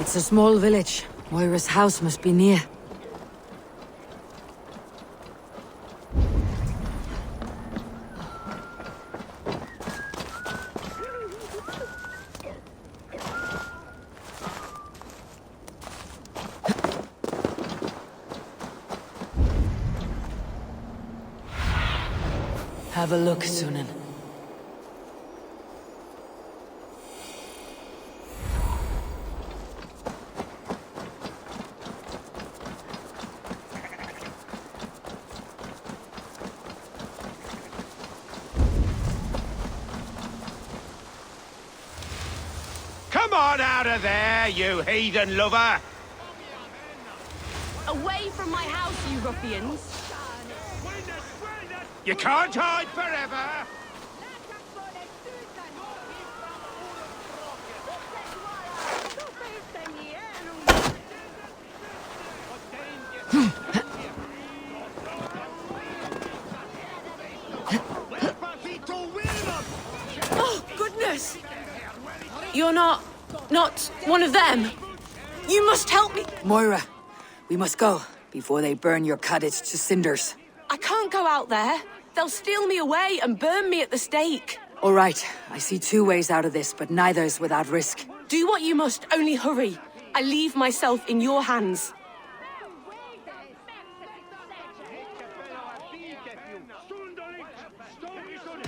It's a small village. Moira's house must be near. Have a look, Sunan. Come on out of there, you heathen lover! Away from my house, you ruffians! You can't hide forever! Oh, goodness! You're not one of them! You must help me! Moira, we must go, before they burn your cottage to cinders. I can't go out there. They'll steal me away and burn me at the stake. All right, I see two ways out of this, but neither is without risk. Do what you must, only hurry. I leave myself in your hands.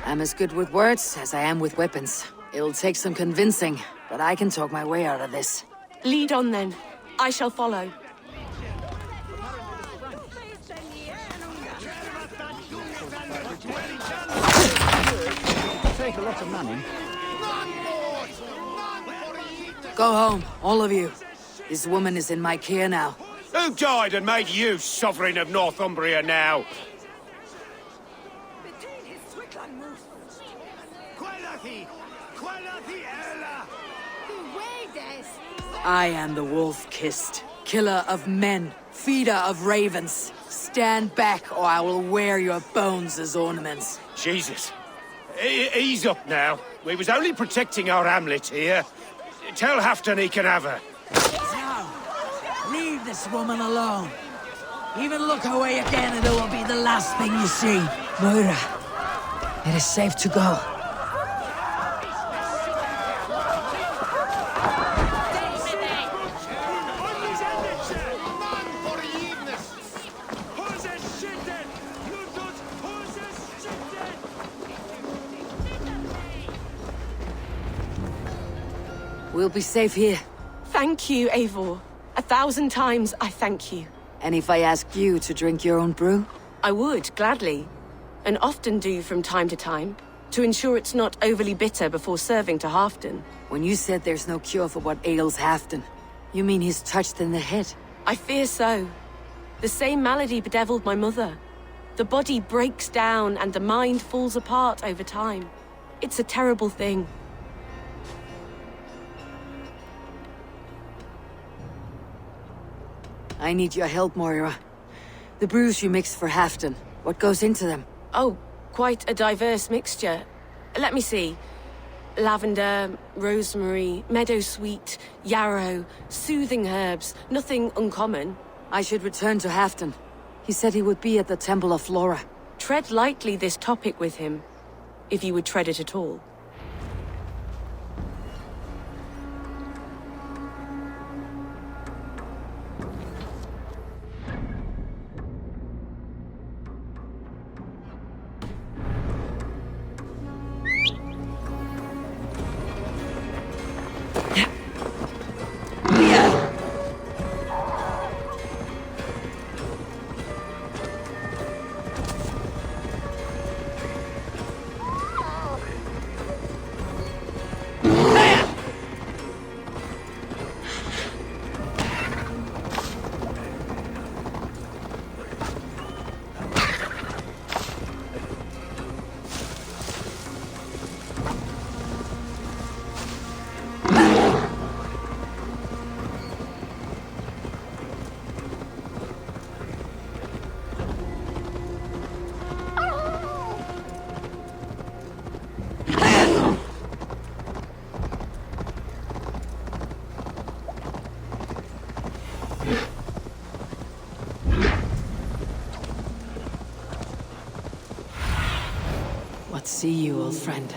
I'm as good with words as I am with weapons. It'll take some convincing, but I can talk my way out of this. Lead on then. I shall follow. Take a lot of money. Go home, all of you. This woman is in my care now. Who died and made you sovereign of Northumbria now? I am the wolf-kissed, killer of men, feeder of ravens. Stand back, or I will wear your bones as ornaments. Jesus. Ease up now. We was only protecting our hamlet here. Tell Halfton he can have her. No! Leave this woman alone. Even look away again and it will be the last thing you see. Moira, it is safe to go. We'll be safe here. Thank you, Eivor. 1,000 times I thank you. And if I ask you to drink your own brew? I would, gladly. And often do from time to time, to ensure it's not overly bitter before serving to Halfton. When you said there's no cure for what ails Halfton, you mean he's touched in the head? I fear so. The same malady bedeviled my mother. The body breaks down and the mind falls apart over time. It's a terrible thing. I need your help, Moira. The brews you mixed for Halfton, what goes into them? Oh, quite a diverse mixture. Let me see. Lavender, rosemary, meadowsweet, yarrow, soothing herbs, nothing uncommon. I should return to Halfton. He said he would be at the Temple of Flora. Tread lightly this topic with him, if you would tread it at all. see you, old friend.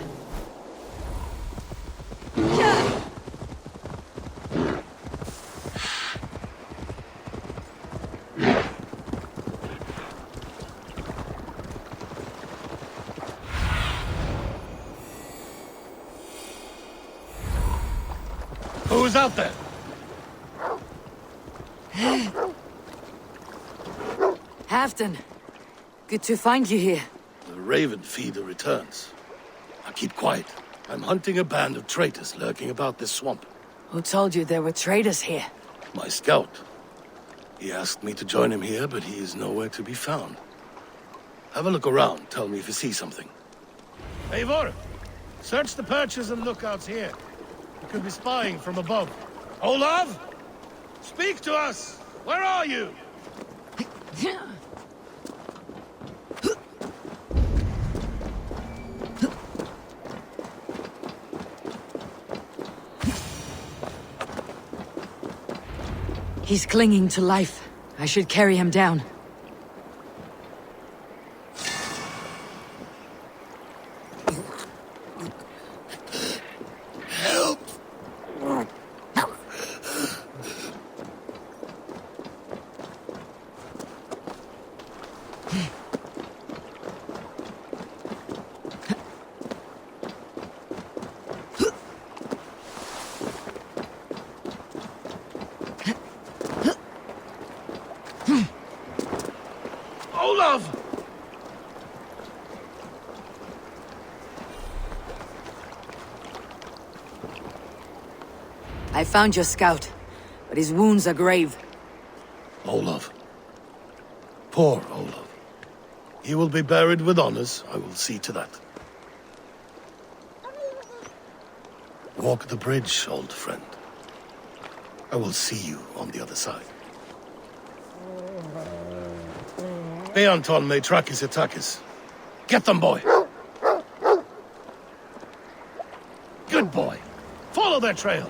Who's out there? Halfton, good to find you here. The Raven Feeder returns. Now keep quiet. I'm hunting a band of traitors lurking about this swamp. Who told you there were traitors here? My scout. He asked me to join him here, but he is nowhere to be found. Have a look around. Tell me if you see something. Eivor, search the perches and lookouts here. You could be spying from above. Olav? Speak to us! Where are you? He's clinging to life. I should carry him down. Help! Olav! I found your scout, but his wounds are grave. Olav. Poor Olav. He will be buried with honors. I will see to that. Walk the bridge, old friend. I will see you on the other side. Beanton may track his attackers. Get them, boy! Good boy. Follow their trail.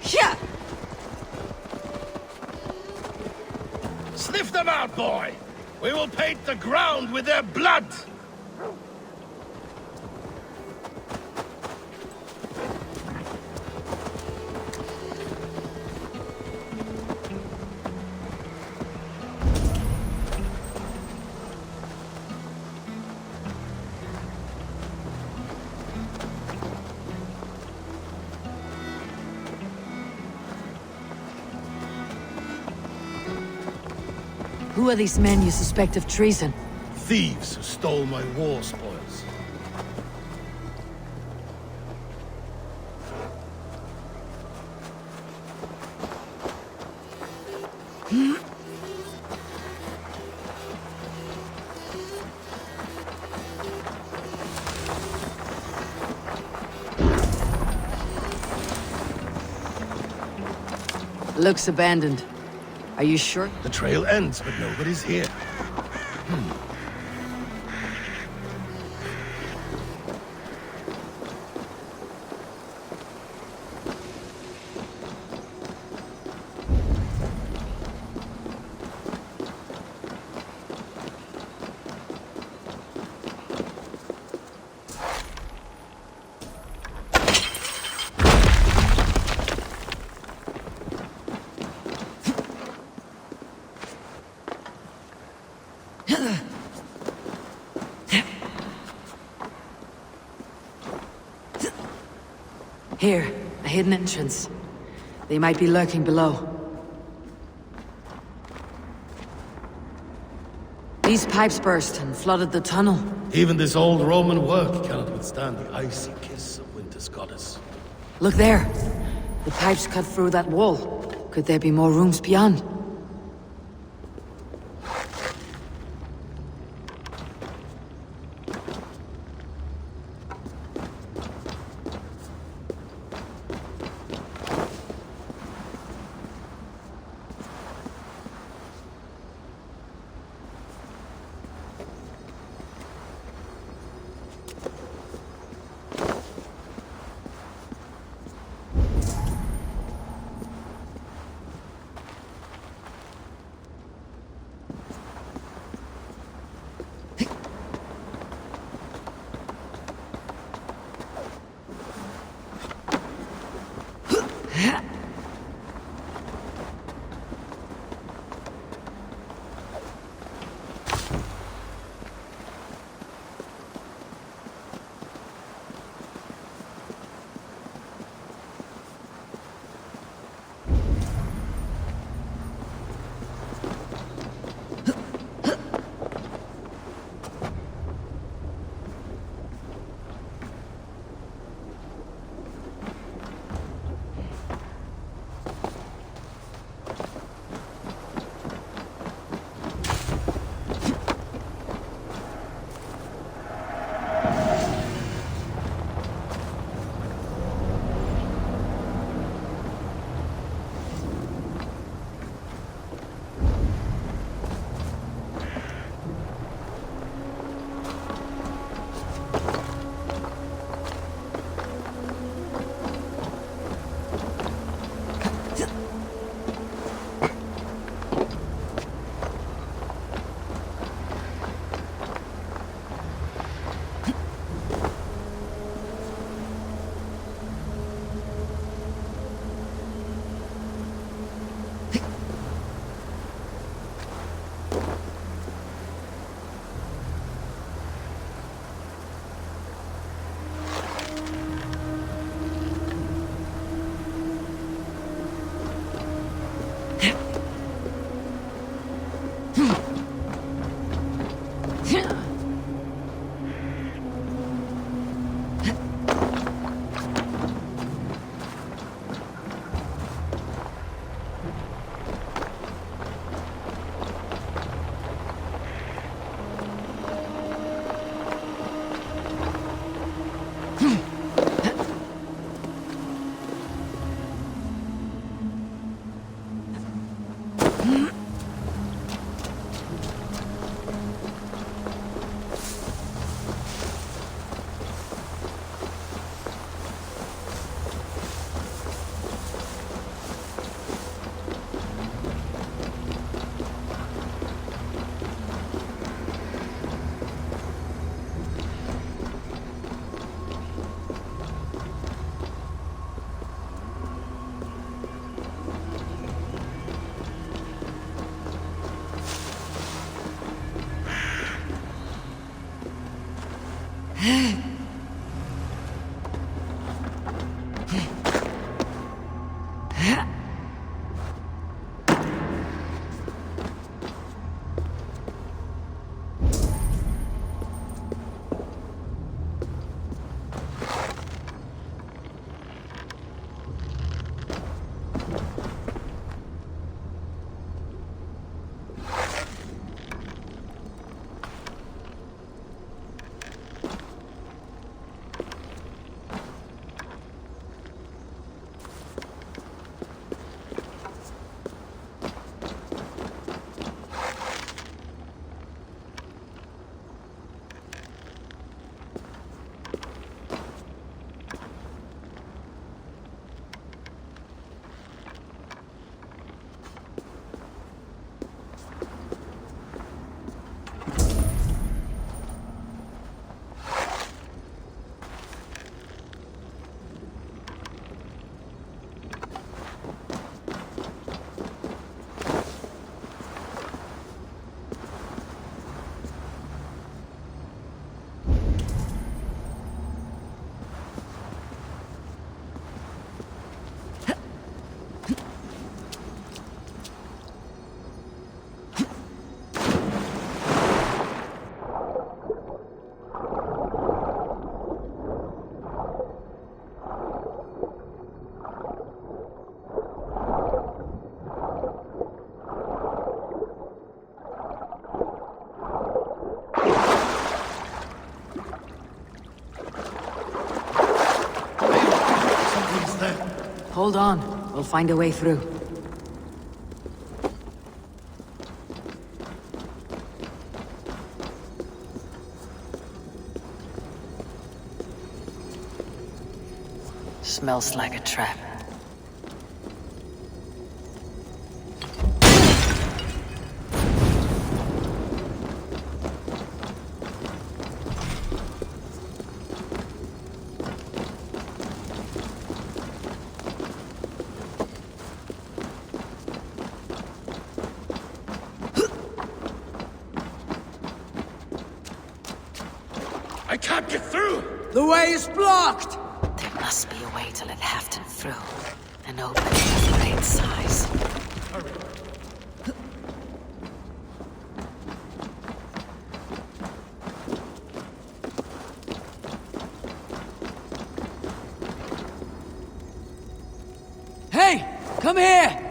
Yeah! Sniff them out, boy! We will paint the ground with their blood! Who are these men you suspect of treason? Thieves who stole my war spoils. Looks abandoned. Are you sure? The trail ends, but nobody's here. Here, a hidden entrance. They might be lurking below. These pipes burst and flooded the tunnel. Even this old Roman work cannot withstand the icy kiss of winter's goddess. Look there. The pipes cut through that wall. Could there be more rooms beyond? Hold on. We'll find a way through. Smells like a trap. I can't get through! The way is blocked! There must be a way to let Halfton through. An opening of great size. Hurry. Hey! Come here!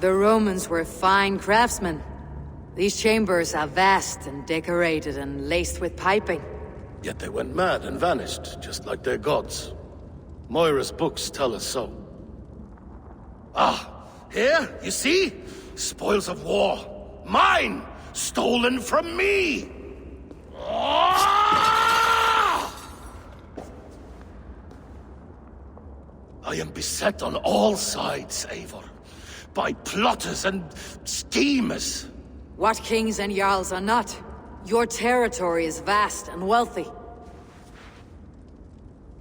The Romans were fine craftsmen. These chambers are vast and decorated and laced with piping. Yet they went mad and vanished, just like their gods. Moira's books tell us so. Ah, here, you see? Spoils of war. Mine! Stolen from me! Ah! I am beset on all sides, Eivor. By plotters and schemers. What kings and jarls are not? Your territory is vast and wealthy.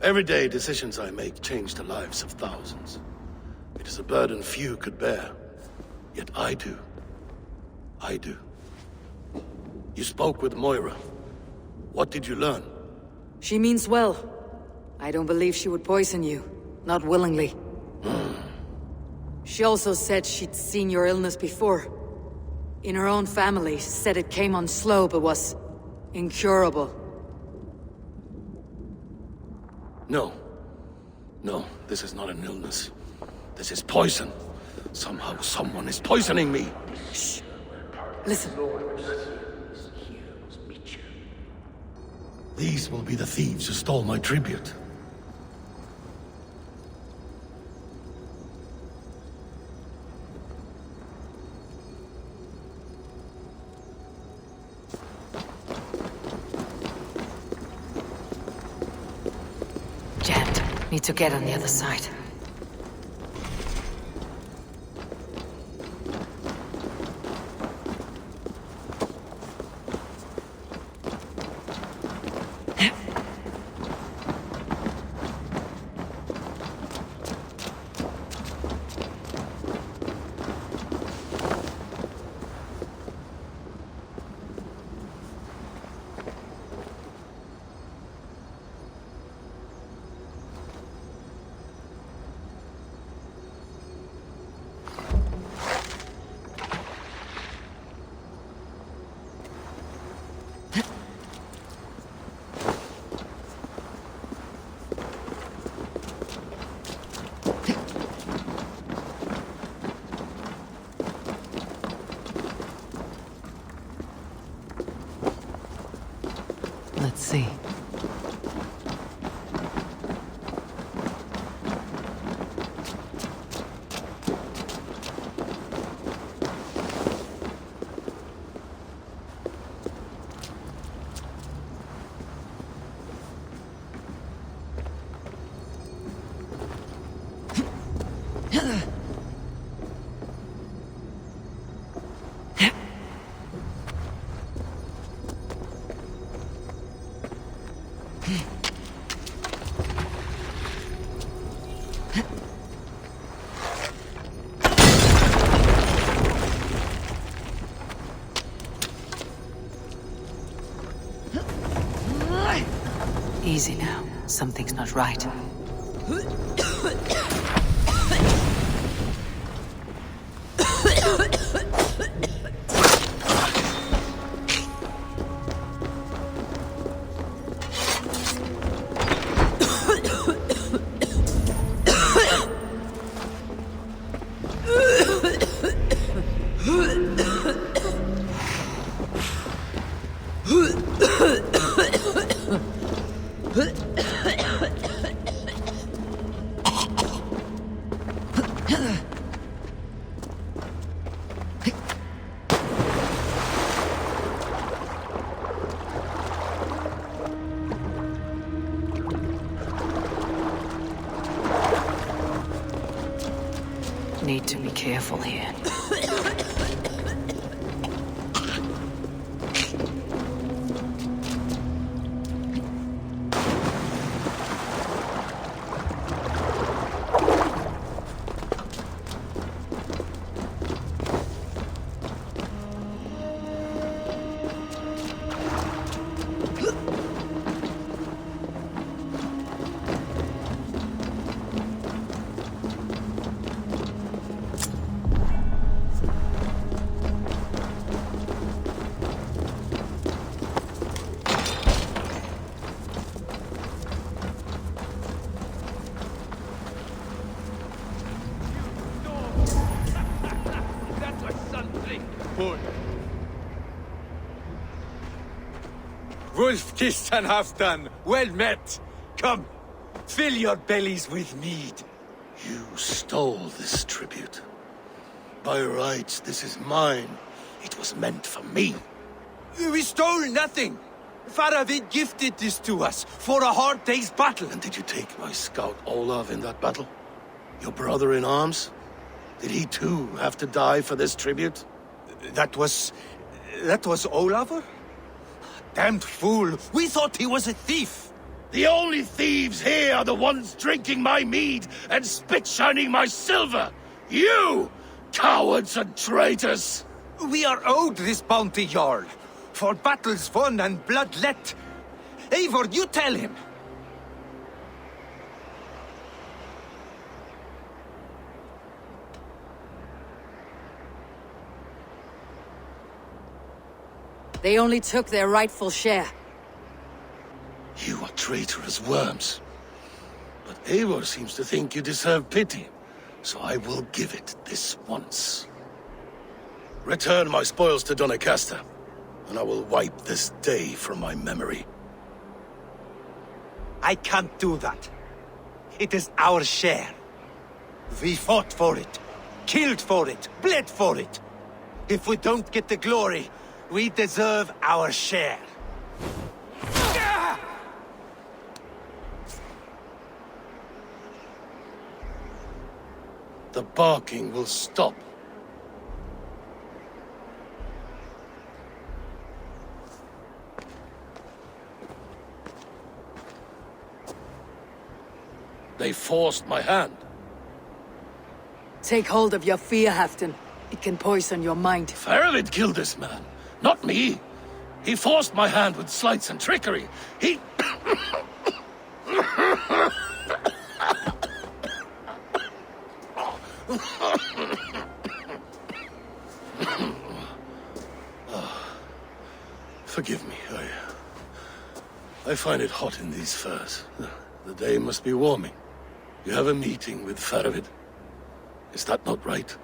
Every day, decisions I make change the lives of thousands. It is a burden few could bear. Yet I do. I do. You spoke with Moira. What did you learn? She means well. I don't believe she would poison you. Not willingly. She also said she'd seen your illness before. In her own family, said it came on slow but was incurable. No. No, this is not an illness. This is poison. Somehow someone is poisoning me. Shh. Listen. These will be the thieves who stole my tribute. Jammed. Need to get on the other side. Let's see. Easy now. Something's not right. Need to be careful here. Wolf kissed and half done. Well met. Come, fill your bellies with mead. You stole this tribute. By rights, this is mine. It was meant for me. We stole nothing. Faravid gifted this to us for a hard day's battle. And did you take my scout Olav in that battle? Your brother in arms? Did he too have to die for this tribute? That was Olaver? Damned fool. We thought he was a thief. The only thieves here are the ones drinking my mead and spit-shining my silver! You! Cowards and traitors! We are owed this bounty, Jarl. For battles won and blood let. Eivor, you tell him! They only took their rightful share. You are traitorous worms. But Eivor seems to think you deserve pity, so I will give it this once. Return my spoils to Doncaster, and I will wipe this day from my memory. I can't do that. It is our share. We fought for it, killed for it, bled for it. If we don't get the glory, we deserve our share. The barking will stop. They forced my hand. Take hold of your fear, Halfdan. It can poison your mind. Faravid killed this man, not me. He forced my hand with sleights and trickery. He... Forgive me, I find it hot in these furs. The day must be warming. You have a meeting with Faravid. Is that not right?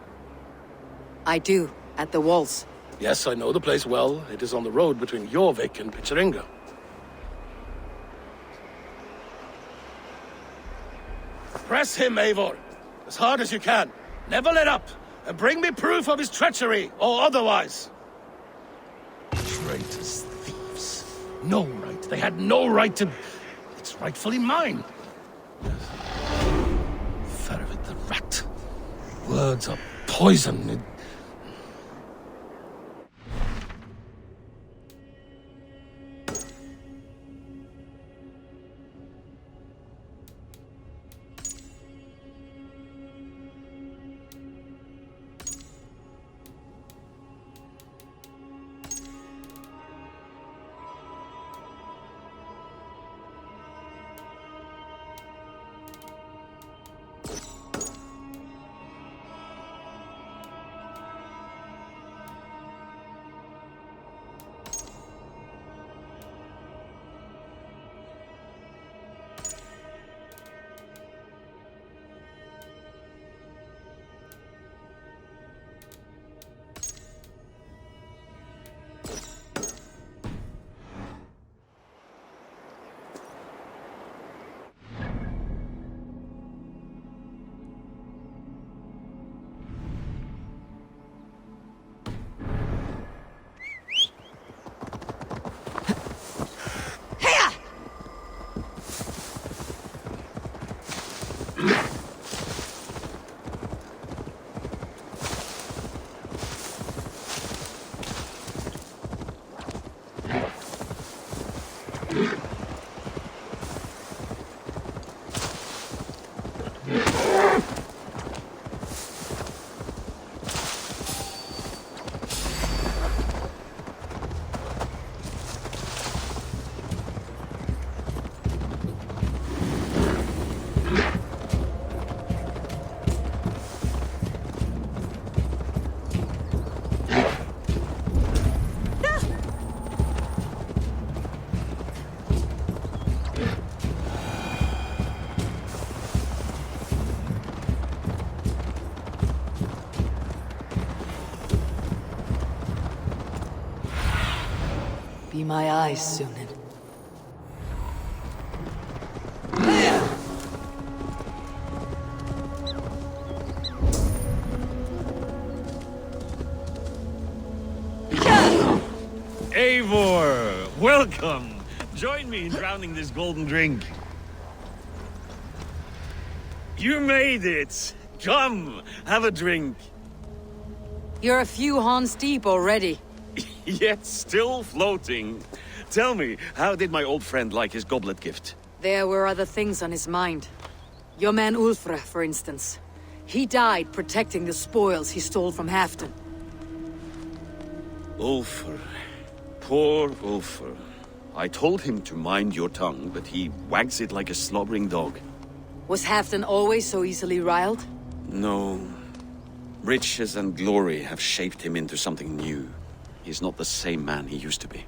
I do, at the walls. Yes, I know the place well. It is on the road between Jorvik and Picheringa. Press him, Eivor. As hard as you can. Never let up. And bring me proof of his treachery, or otherwise. Traitors, thieves. No right. They had no right to... It's rightfully mine. Yes. Faravid the rat. Words are poison. Be my eyes, Sunan. Eivor, welcome. Join me in drowning this golden drink. You made it. Come, have a drink. You're a few horns deep already. Yet still floating. Tell me, how did my old friend like his goblet gift? There were other things on his mind. Your man Ulfra, for instance. He died protecting the spoils he stole from Halfdan. Ulfr. Poor Ulfr. I told him to mind your tongue, but he wags it like a slobbering dog. Was Halfdan always so easily riled? No. Riches and glory have shaped him into something new. He's not the same man he used to be.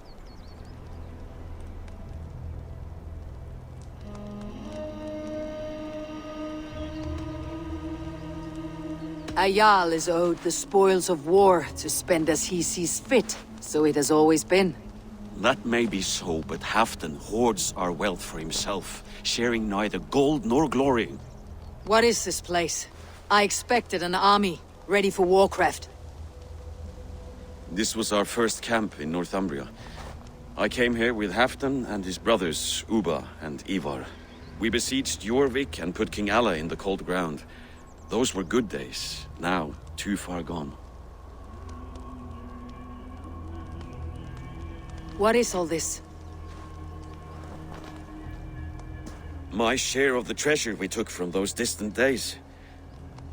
A Jarl is owed the spoils of war to spend as he sees fit, so it has always been. That may be so, but Halfdan hoards our wealth for himself, sharing neither gold nor glory. What is this place? I expected an army, ready for warcraft. This was our first camp in Northumbria. I came here with Halfdan and his brothers, Ubba and Ivar. We besieged Jorvik and put King Alla in the cold ground. Those were good days, now too far gone. What is all this? My share of the treasure we took from those distant days.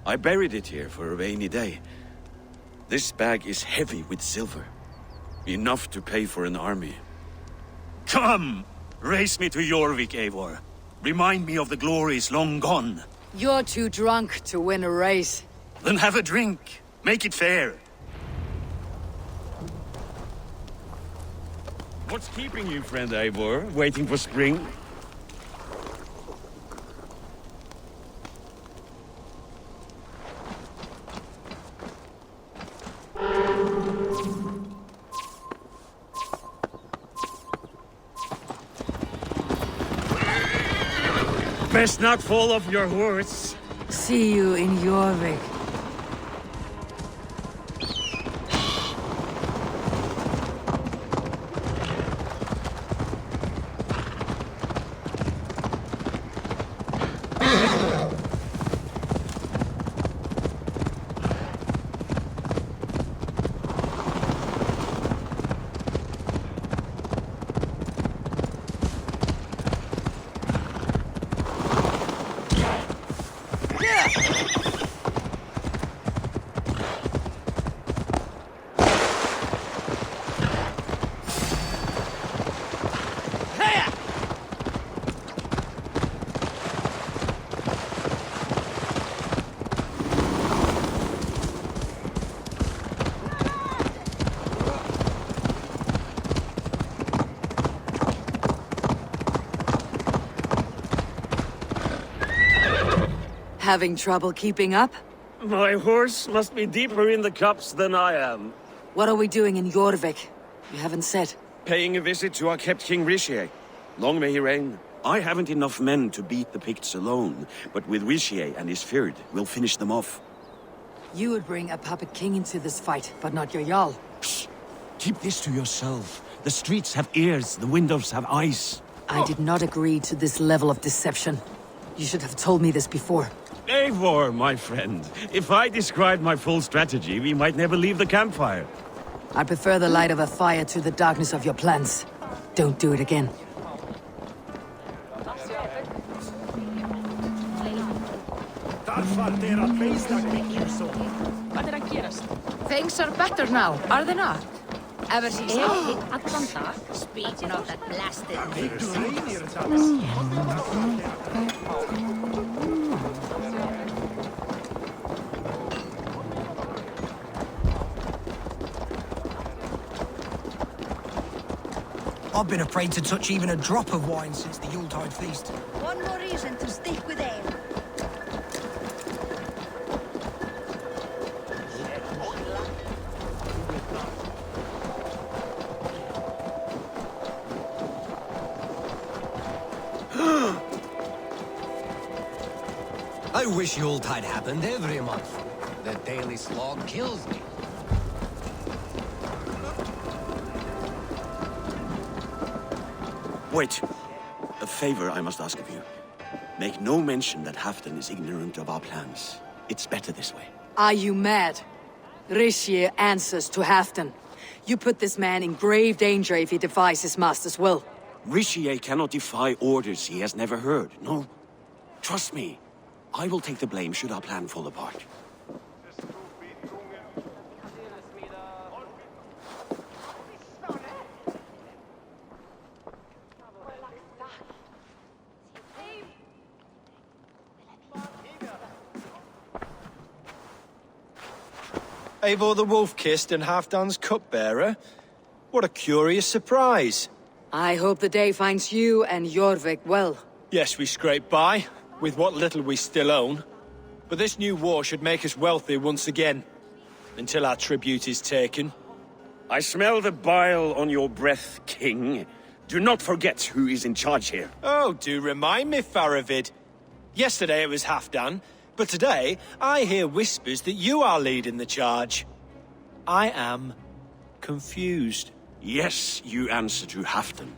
I buried it here for a rainy day. This bag is heavy with silver. Enough to pay for an army. Come! Race me to Jorvik, Eivor. Remind me of the glories long gone. You're too drunk to win a race. Then have a drink. Make it fair. What's keeping you, friend Eivor? Waiting for spring? Best not fall off your horse. See you in Jorvik. Having trouble keeping up? My horse must be deeper in the cups than I am. What are we doing in Jorvik? You haven't said. Paying a visit to our kept King Rishi. Long may he reign. I haven't enough men to beat the Picts alone, but with Rishi and his Fyrd, we'll finish them off. You would bring a puppet king into this fight, but not your Jarl. Shh! Keep this to yourself. The streets have ears, the windows have eyes. I did not agree to this level of deception. You should have told me this before. Eivor, my friend. If I described my full strategy, we might never leave the campfire. I prefer the light of a fire to the darkness of your plans. Don't do it again. Things are better now, are they not? Ever since I hit Atlanta, speaking of that blasted I've been afraid to touch even a drop of wine since the Yuletide feast. One more reason to stick with aim. I wish Yuletide happened every month. The daily slog kills me. Wait. A favor I must ask of you. Make no mention that Halfdan is ignorant of our plans. It's better this way. Are you mad? Rishi answers to Halfdan. You put this man in grave danger if he defies his master's will. Rishi cannot defy orders he has never heard. No, trust me. I will take the blame should our plan fall apart. Eivor the Wolf-Kissed and Halfdan's cupbearer? What a curious surprise. I hope the day finds you and Jorvik well. Yes, we scrape by, with what little we still own. But this new war should make us wealthy once again. Until our tribute is taken. I smell the bile on your breath, King. Do not forget who is in charge here. Oh, do remind me, Faravid. Yesterday it was Halfdan, but today I hear whispers that you are leading the charge. I am confused. Yes, you answer to Halfdan.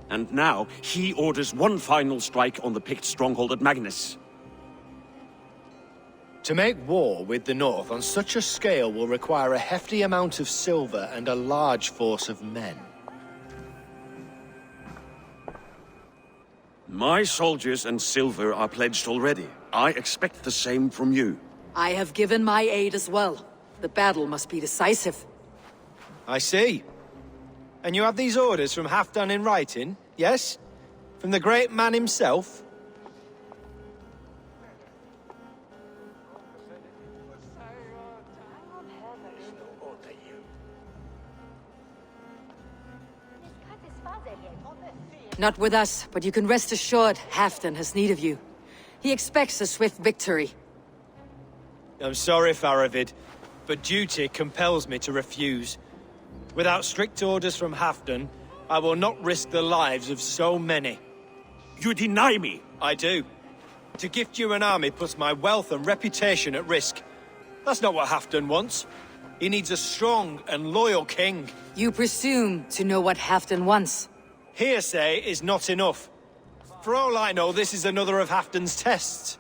And now, he orders one final strike on the Pict stronghold at Magnus. To make war with the North on such a scale will require a hefty amount of silver and a large force of men. My soldiers and silver are pledged already. I expect the same from you. I have given my aid as well. The battle must be decisive. I see. And you have these orders from Halfdan in writing, yes? From the great man himself? Not with us, but you can rest assured Halfdan has need of you. He expects a swift victory. I'm sorry, Faravid, but duty compels me to refuse. Without strict orders from Halfdan, I will not risk the lives of so many. You deny me! I do. To gift you an army puts my wealth and reputation at risk. That's not what Halfdan wants. He needs a strong and loyal king. You presume to know what Halfdan wants. Hearsay is not enough. For all I know, this is another of Halfdan's tests.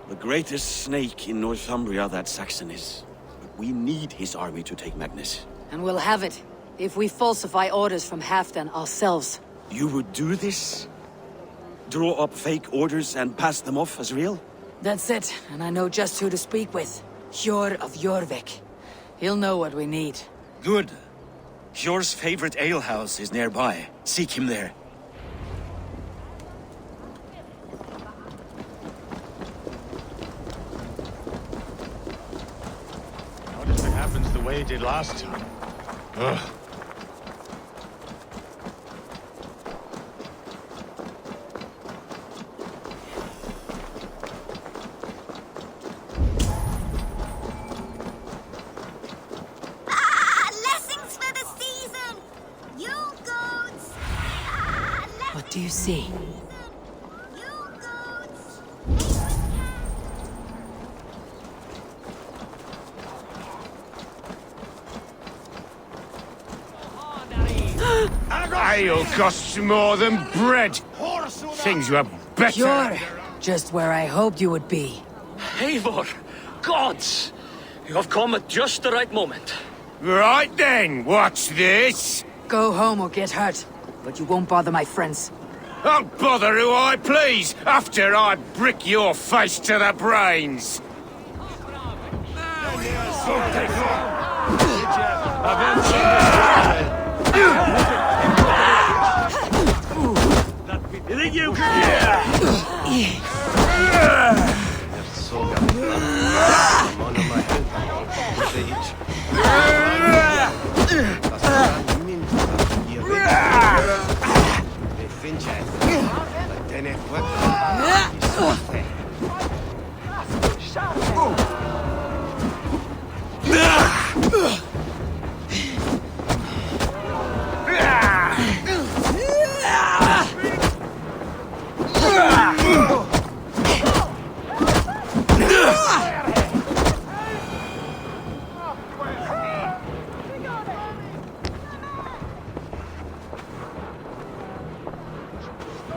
The greatest snake in Northumbria that Saxon is. But we need his army to take Magnus. And we'll have it, if we falsify orders from Halfdan ourselves. You would do this? Draw up fake orders and pass them off as real? That's it, and I know just who to speak with. Hjor of Jorvik. He'll know what we need. Good. Hjor's favorite alehouse is nearby. Seek him there. What if it happens the way it did last time? Ugh. Blessings for the season! You goats! What do you see? Ale costs more than bread. Things were better. Hjor! Just where I hoped you would be. Eivor! Gods! You have come at just the right moment. Right then, what's this? Go home or get hurt. But you won't bother my friends. I'll bother who I please, after I brick your face to the brains. You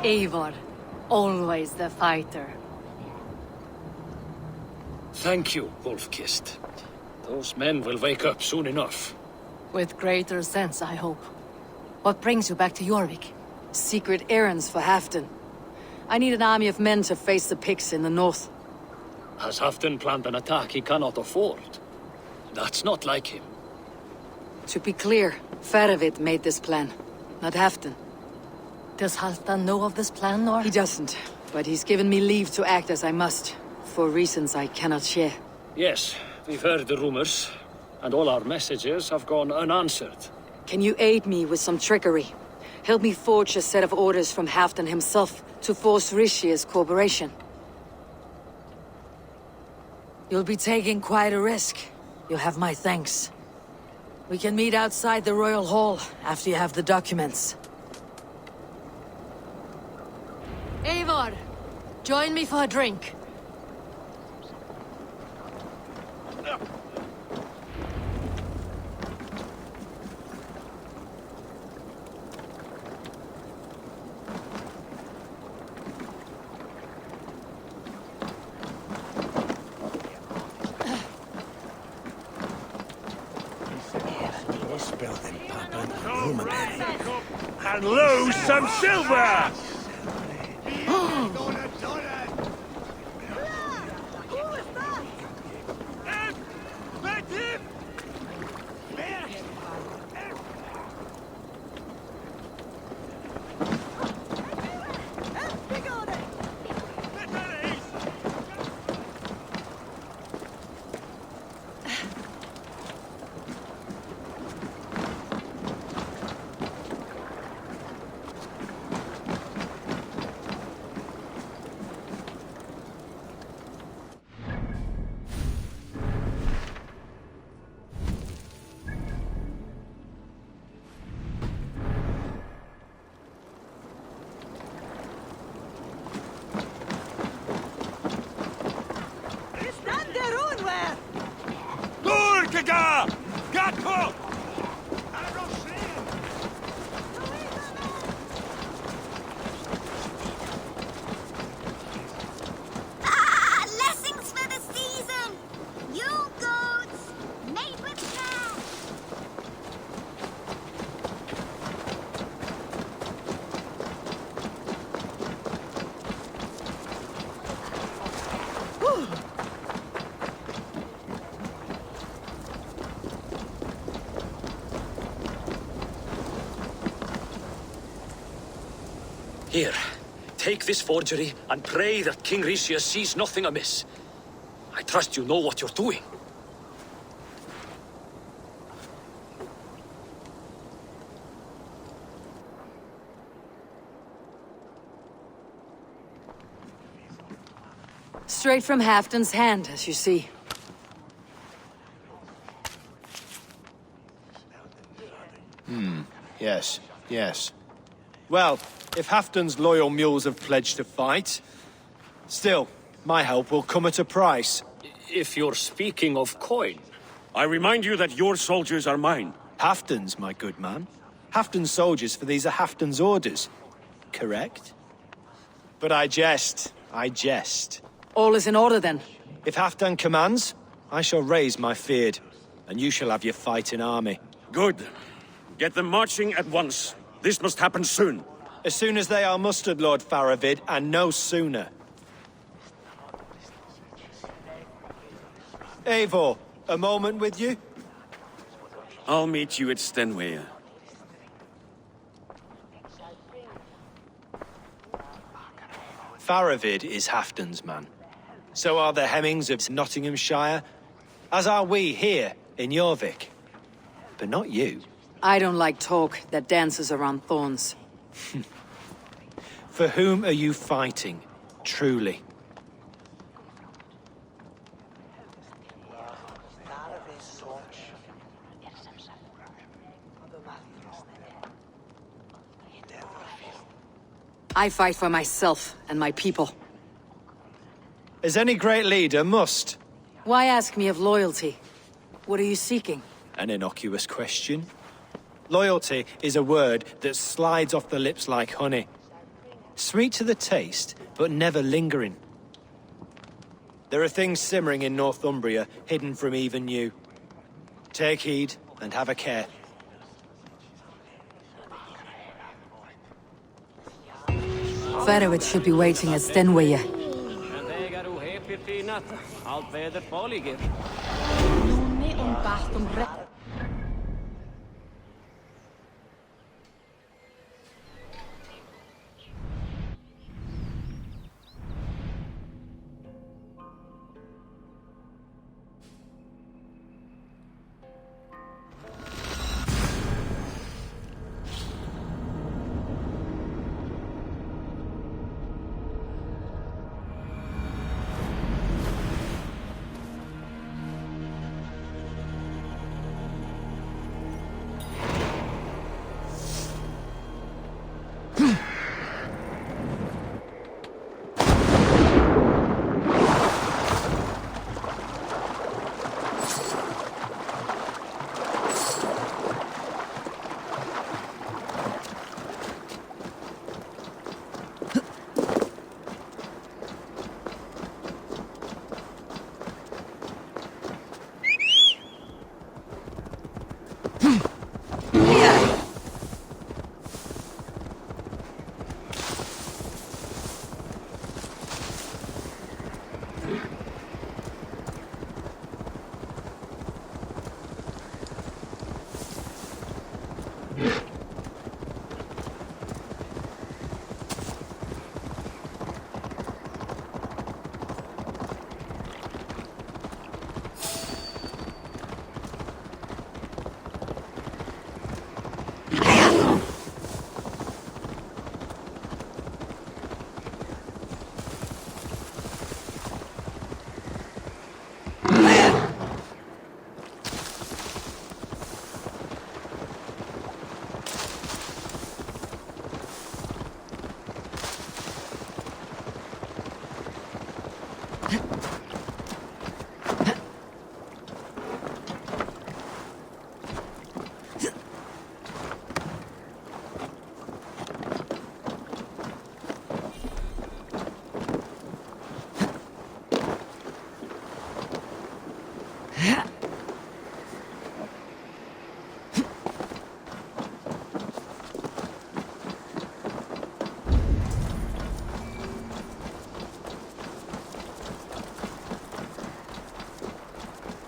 Eivor, always the fighter. Thank you, Wolf-Kissed. Those men will wake up soon enough. With greater sense, I hope. What brings you back to Jorvik? Secret errands for Halfdan. I need an army of men to face the Picts in the north. Has Halfdan planned an attack he cannot afford? That's not like him. To be clear, Faravid made this plan, not Halfdan. Does Halfdan know of this plan, or? He doesn't, but he's given me leave to act as I must, for reasons I cannot share. Yes, we've heard the rumors, and all our messages have gone unanswered. Can you aid me with some trickery? Help me forge a set of orders from Halfdan himself to force Rishia's cooperation. You'll be taking quite a risk. You'll have my thanks. We can meet outside the Royal Hall after you have the documents. Eivor, join me for a drink. And lose some silver! Blessings for the season! You goats, made with care! Here, take this forgery and pray that King Rishia sees nothing amiss. I trust you know what you're doing. Straight from Halfdan's hand, as you see. Yes, yes. Well, if Halfdan's loyal mules have pledged to fight, still, my help will come at a price. If you're speaking of coin. I remind you that your soldiers are mine. Halfdan's, my good man. Halfdan's soldiers, for these are Halfdan's orders. Correct? But I jest. I jest. All is in order, then. If Halfdan commands, I shall raise my feared, and you shall have your fighting army. Good. Get them marching at once. This must happen soon. As soon as they are mustered, Lord Faravid, and no sooner. Eivor, a moment with you? I'll meet you at Stenway. Faravid is Halfdan's man. So are the Hemmings of Nottinghamshire, as are we here in Jorvik. But not you. I don't like talk that dances around thorns. For whom are you fighting, truly? I fight for myself and my people. As any great leader must. Why ask me of loyalty? What are you seeking? An innocuous question. Loyalty is a word that slides off the lips like honey. Sweet to the taste, but never lingering. There are things simmering in Northumbria, hidden from even you. Take heed, and have a care. Farewit should be waiting at Stenway.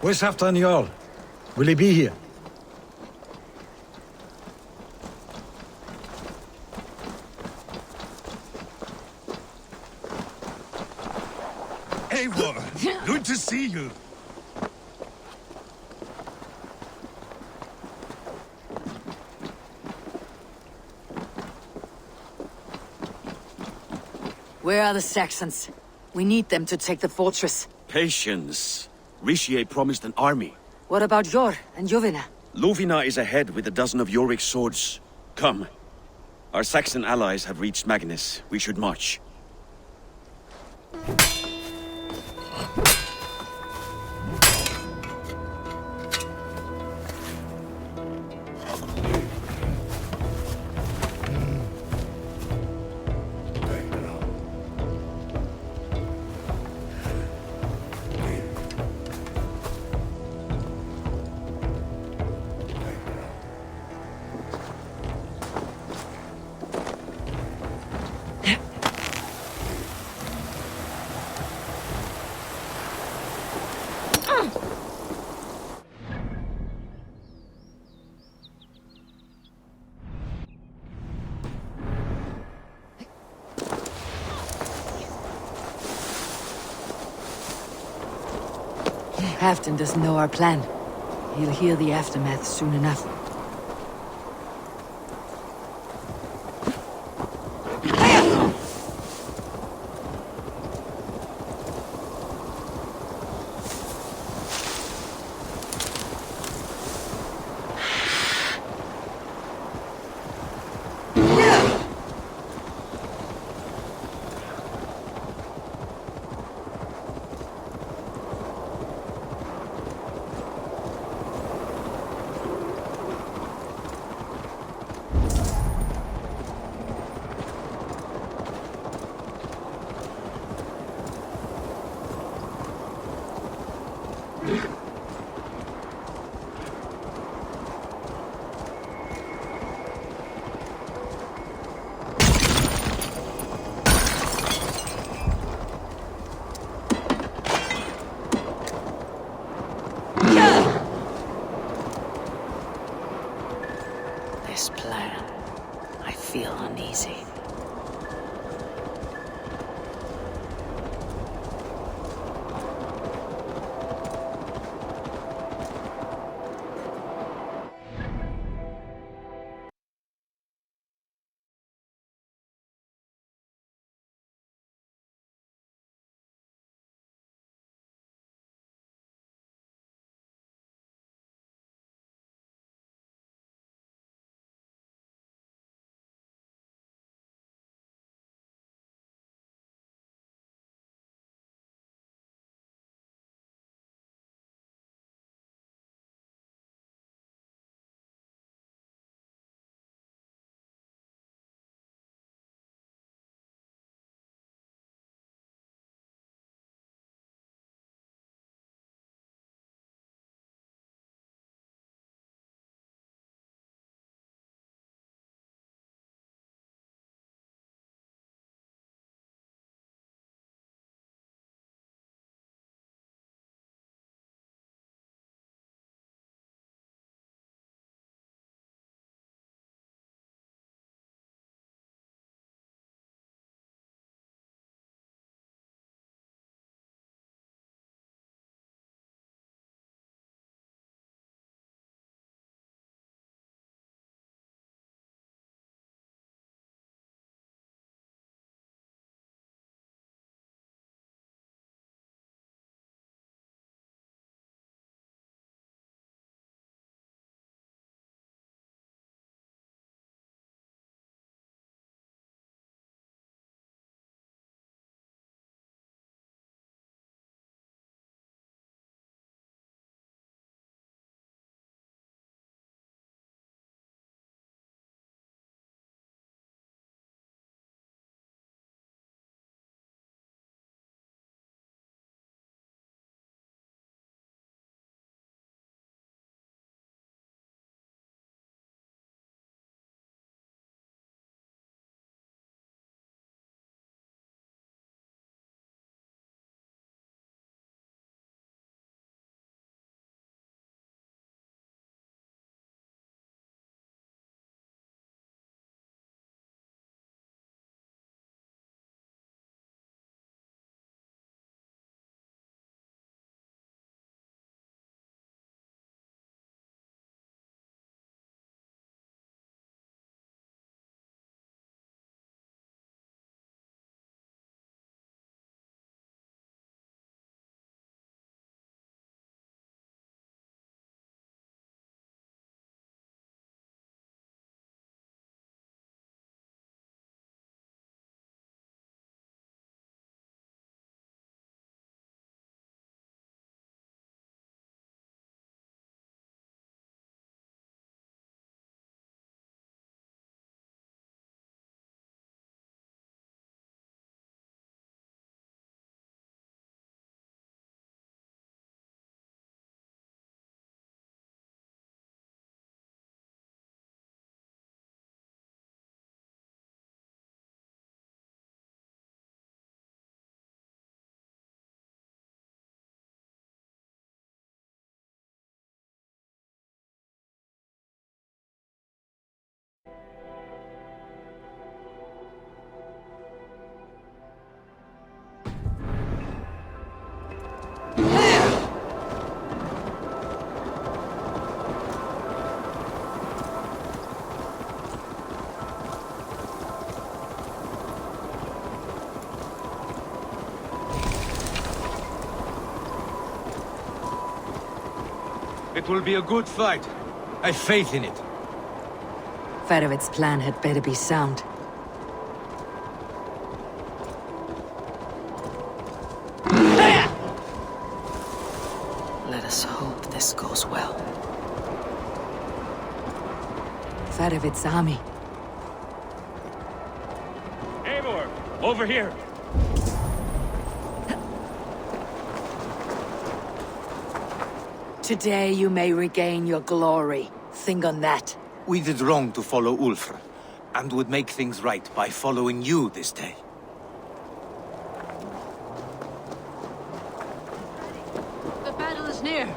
Where's Halfdan Jarl? Will he be here? Eivor, good to see you. Where are the Saxons? We need them to take the fortress. Patience. Richier promised an army. What about Jor and Jovina? Lovina is ahead with a dozen of Jorik's swords. Come. Our Saxon allies have reached Magnus. We should march. Halfdan doesn't know our plan. He'll hear the aftermath soon enough. It will be a good fight. I've faith in it. Farovit's plan had better be sound. Let us hope this goes well. Farovit's army. Eivor, over here. Today you may regain your glory. Think on that. We did wrong to follow Ulfr, and would make things right by following you this day. The battle is near.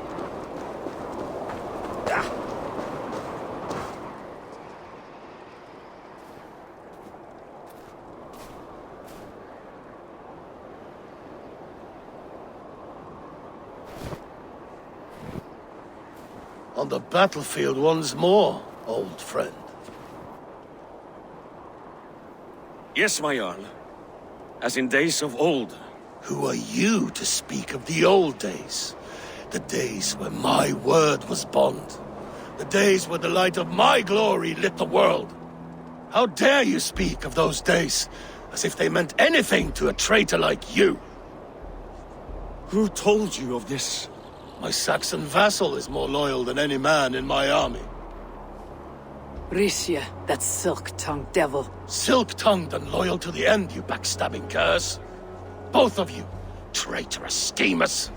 On the battlefield once more, old friend. Yes, my Jarl. As in days of old. Who are you to speak of the old days? The days where my word was bond. The days where the light of my glory lit the world. How dare you speak of those days as if they meant anything to a traitor like you? Who told you of this? My Saxon vassal is more loyal than any man in my army. Risha, that silk-tongued devil. Silk-tongued and loyal to the end, you backstabbing curs. Both of you, traitorous schemers.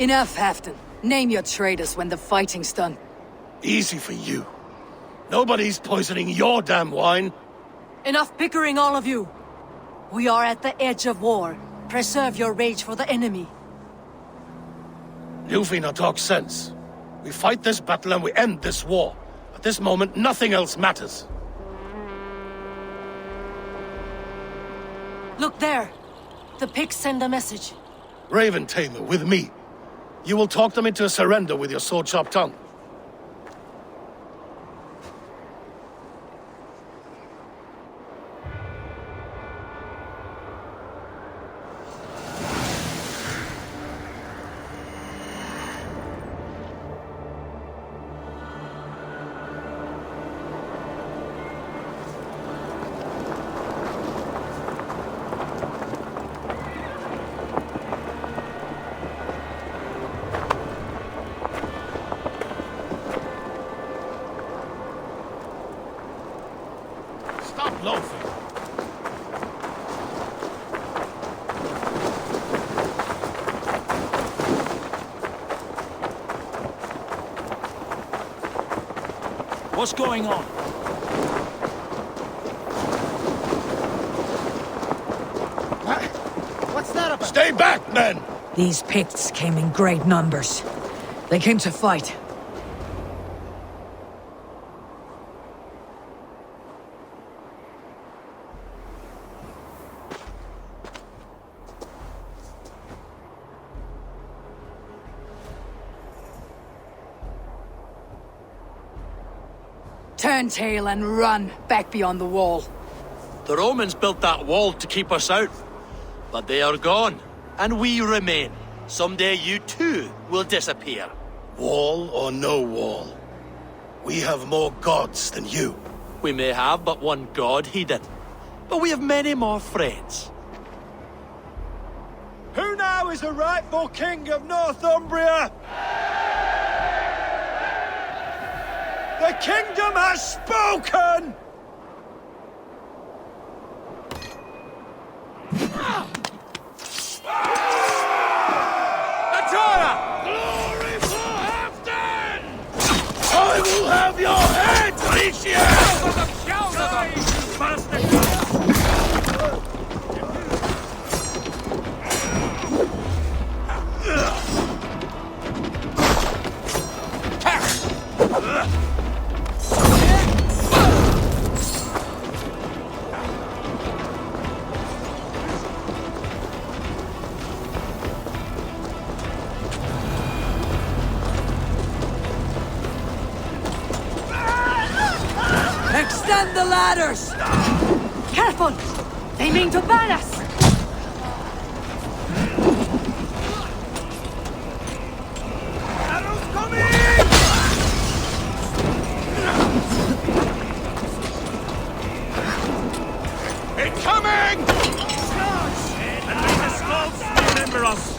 Enough, Halfdan. Name your traitors when the fighting's done. Easy for you. Nobody's poisoning your damn wine. Enough bickering, all of you. We are at the edge of war. Preserve your rage for the enemy. Ljufina talks sense. We fight this battle and we end this war. At this moment, nothing else matters. Look there. The pigs send a message. Raven Tamer, with me. You will talk them into a surrender with your sword-sharp tongue. Stop loafing. What's going on? What's that about? Stay back, men! These Picts came in great numbers. They came to fight. Turn tail and run back beyond the wall. The Romans built that wall to keep us out. But they are gone, and we remain. Someday you too will disappear. Wall or no wall, we have more gods than you. We may have but one god, heathen. But we have many more friends. Who now is the rightful king of Northumbria? The kingdom has spoken! Glory for Halfdan! I will have your head, Alicia! Extend the ladders! Careful! They mean to ban us! Incoming! And may the skulls remember us!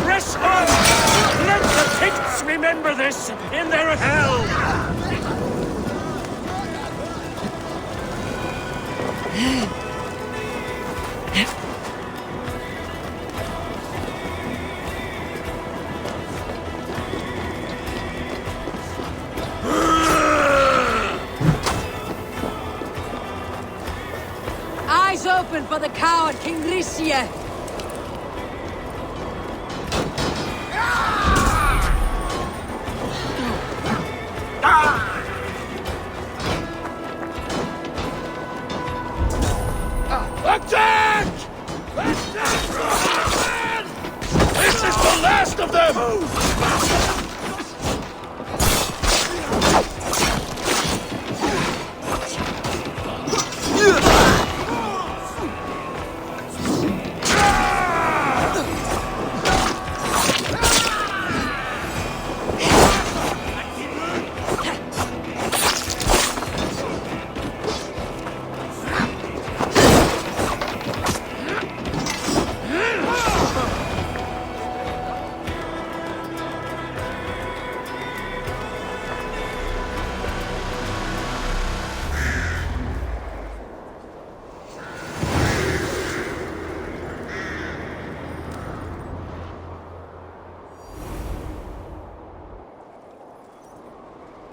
Press on! Let the Picts remember this in their hell! Eyes open for the coward King Rishie! Attack! This is the last of them!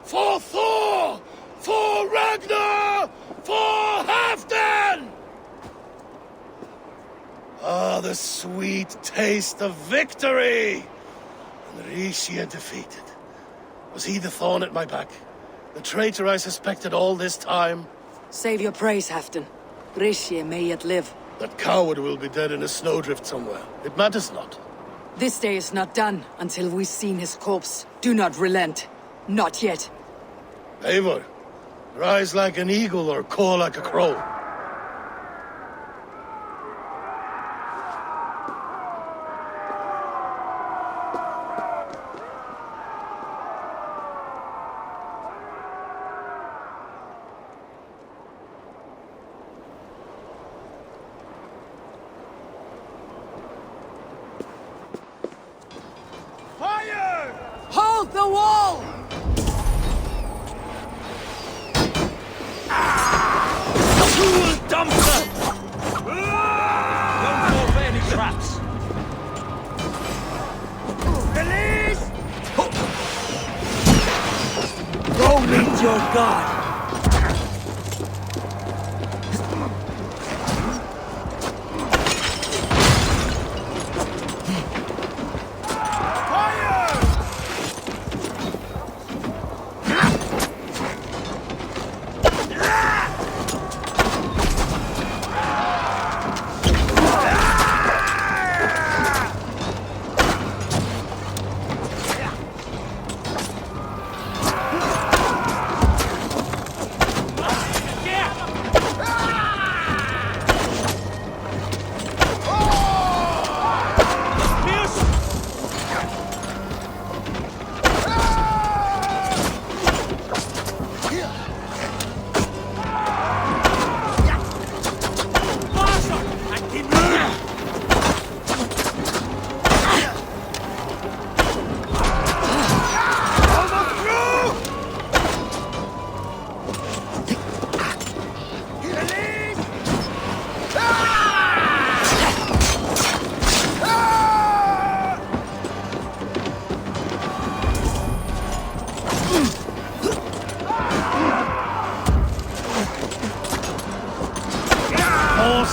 For Thor! For Ragnar! For Halfdan! Ah, the sweet taste of victory! And Rishie defeated. Was he the thorn at my back? The traitor I suspected all this time? Save your praise, Halfdan. Rishie may yet live. That coward will be dead in a snowdrift somewhere. It matters not. This day is not done until we've seen his corpse. Do not relent. Not yet. Eivor, rise like an eagle or caw like a crow. the wall! Fool dumpster! Don't fall for any traps. Release! Go meet your god!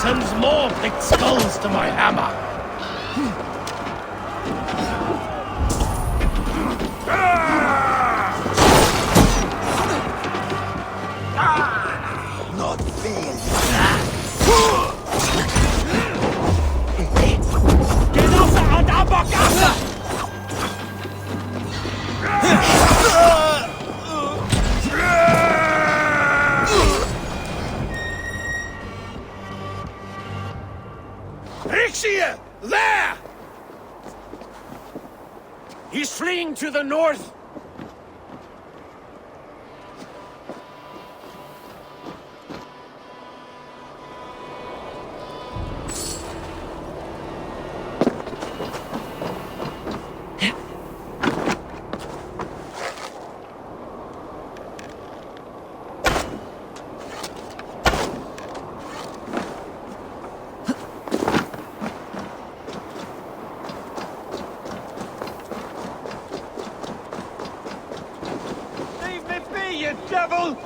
Sends more picked skulls to my hammer. Not fail. Genosse ad Abagasa! Ixia! There! He's fleeing to the north! You devil!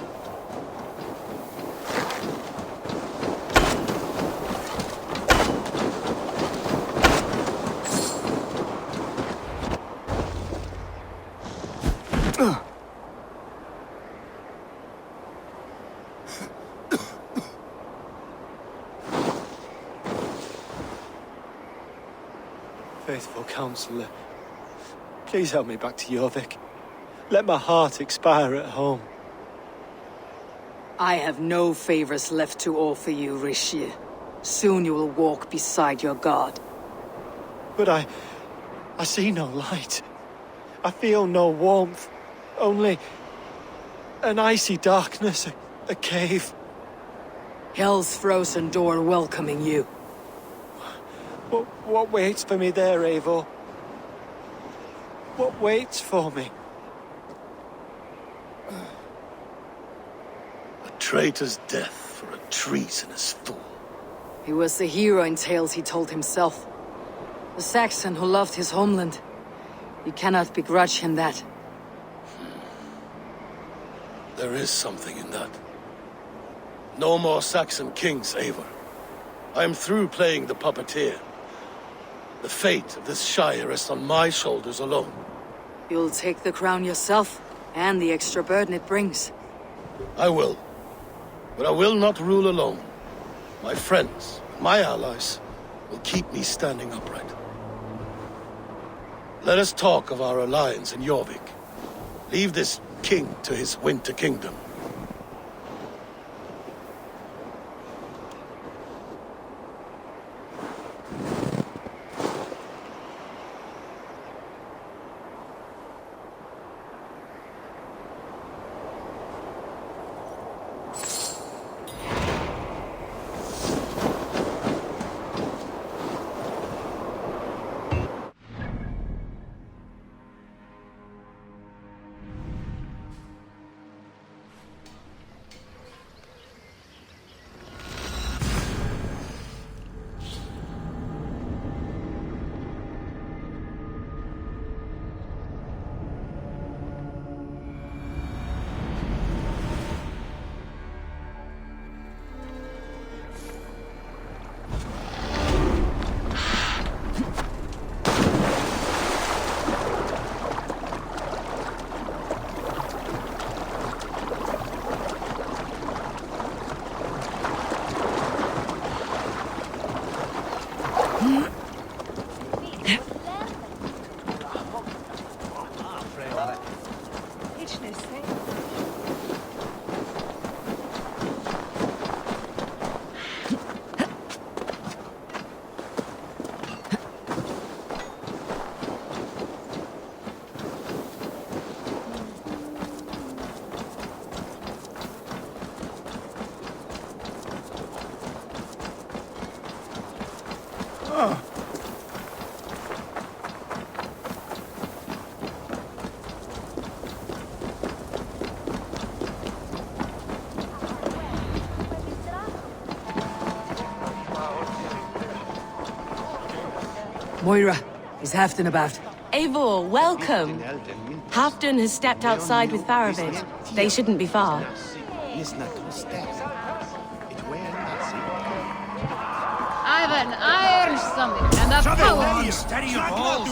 Faithful counselor, please help me back to Jorvik. Let my heart expire at home. I have no favors left to offer you, Rishi. Soon you will walk beside your god. But I see no light. I feel no warmth. Only an icy darkness, a cave. Hell's frozen door welcoming you. What waits for me there, Eivor? What waits for me? A traitor's death for a treasonous fool. He was the hero in tales he told himself. The Saxon who loved his homeland. You cannot begrudge him that. There is something in that. No more Saxon kings, Eivor. I am through playing the puppeteer. The fate of this Shire rests on my shoulders alone. You'll take the crown yourself, and the extra burden it brings. I will. But I will not rule alone. My friends, my allies, will keep me standing upright. Let us talk of our alliance in Jorvik. Leave this king to his winter kingdom. Moira, is Halfdan about? Eivor, welcome. Halfdan has stepped outside with Faravid. They shouldn't be far. I've an iron stomach and a power. Steady your balls.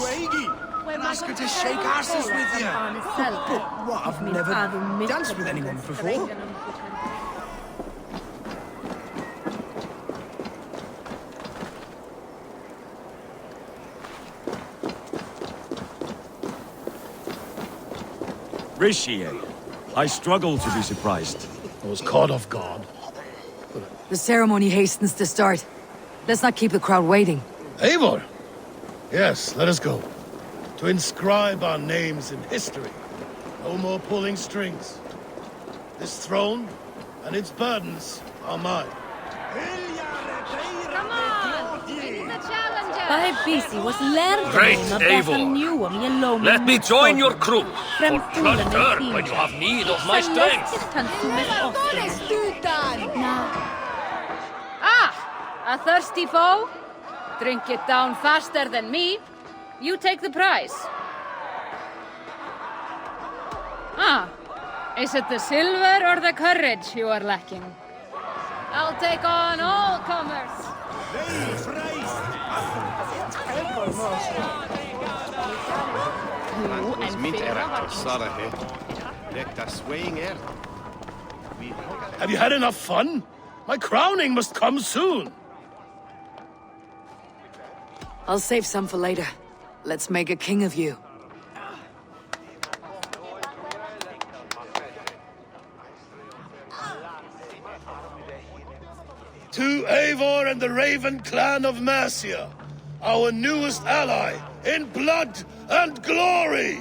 And ask her to shake asses with you. But what? I've never danced with anyone before. Rishi, I struggle to be surprised. I was caught off guard. The ceremony hastens to start. Let's not keep the crowd waiting. Eivor! Yes, let us go. To inscribe our names in history. No more pulling strings. This throne and its burdens are mine. Come on! It's the challenger! Great Eivor! Let me join your crew, for turn when you have need of my strength. Ah! A thirsty foe? Drink it down faster than me. You take the prize. Ah, is it the silver or the courage you are lacking? I'll take on all comers. Have you had enough fun? My crowning must come soon. I'll save some for later. Let's make a king of you. To Eivor and the Raven clan of Mercia, our newest ally in blood and glory!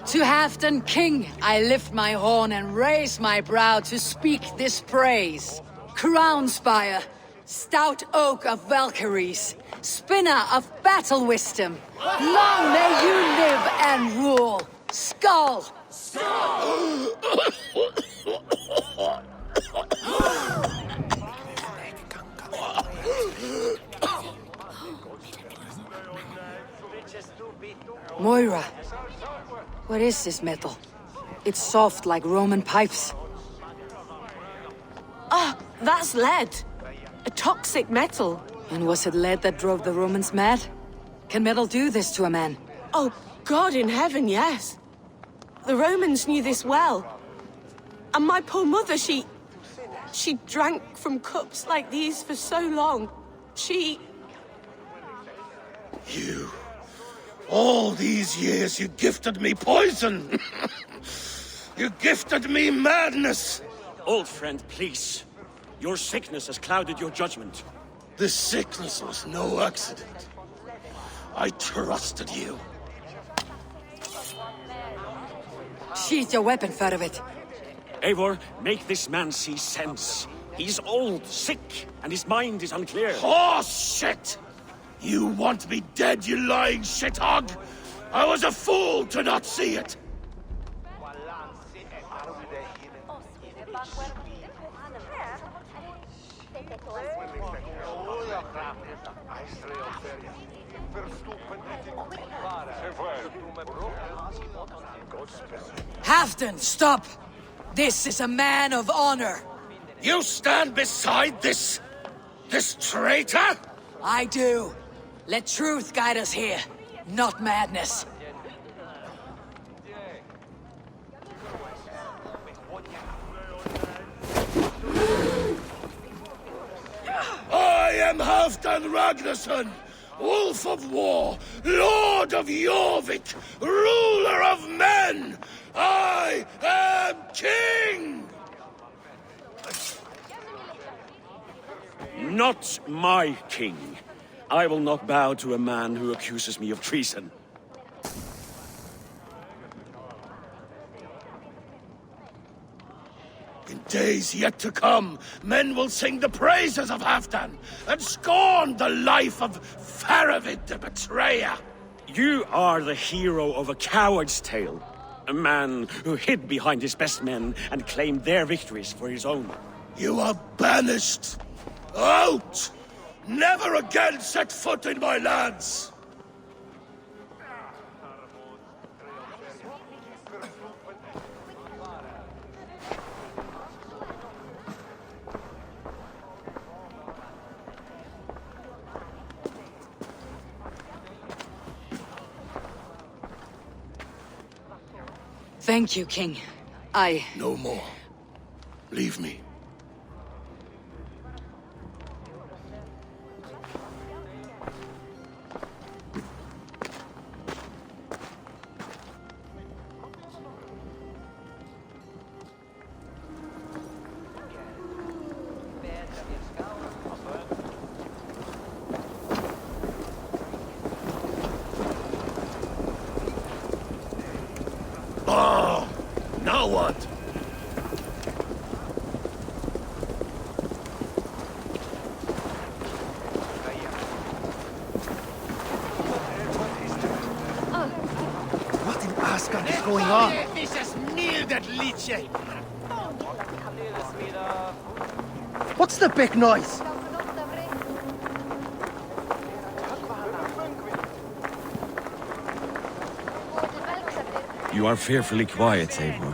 To Halfdan King, I lift my horn and raise my brow to speak this praise. Crown spire, stout oak of Valkyries, spinner of battle wisdom. Long may you live and rule. Skull! Moira, what is this metal? It's soft like Roman pipes. Ah, that's lead. A toxic metal. And was it lead that drove the Romans mad? Can metal do this to a man? Oh, God in heaven, yes. The Romans knew this well. And my poor mother, she drank from cups like these for so long. You... all these years you gifted me poison! You gifted me madness! Old friend, please. Your sickness has clouded your judgment. This sickness was no accident. I trusted you. Sheath your weapon, Faravid. Eivor, make this man see sense. He's old, sick, and his mind is unclear. Horse shit! You want me dead, you lying shithog? I was a fool to not see it! Halfdan, stop! This is a man of honor! You stand beside this traitor? I do. Let truth guide us here, not madness. I am Halfdan Ragnarsson, Wolf of war, Lord of Jorvik, ruler of men! I am king! Not my king. I will not bow to a man who accuses me of treason. In days yet to come, men will sing the praises of Halfdan and scorn the life of Faravid the betrayer. You are the hero of a coward's tale. A man who hid behind his best men and claimed their victories for his own. You are banished. Out! Never again set foot in my lands! Thank you, King. No more. Leave me. Now what? What in Asgard is going on? What's the big noise? You are fearfully quiet, Eivor.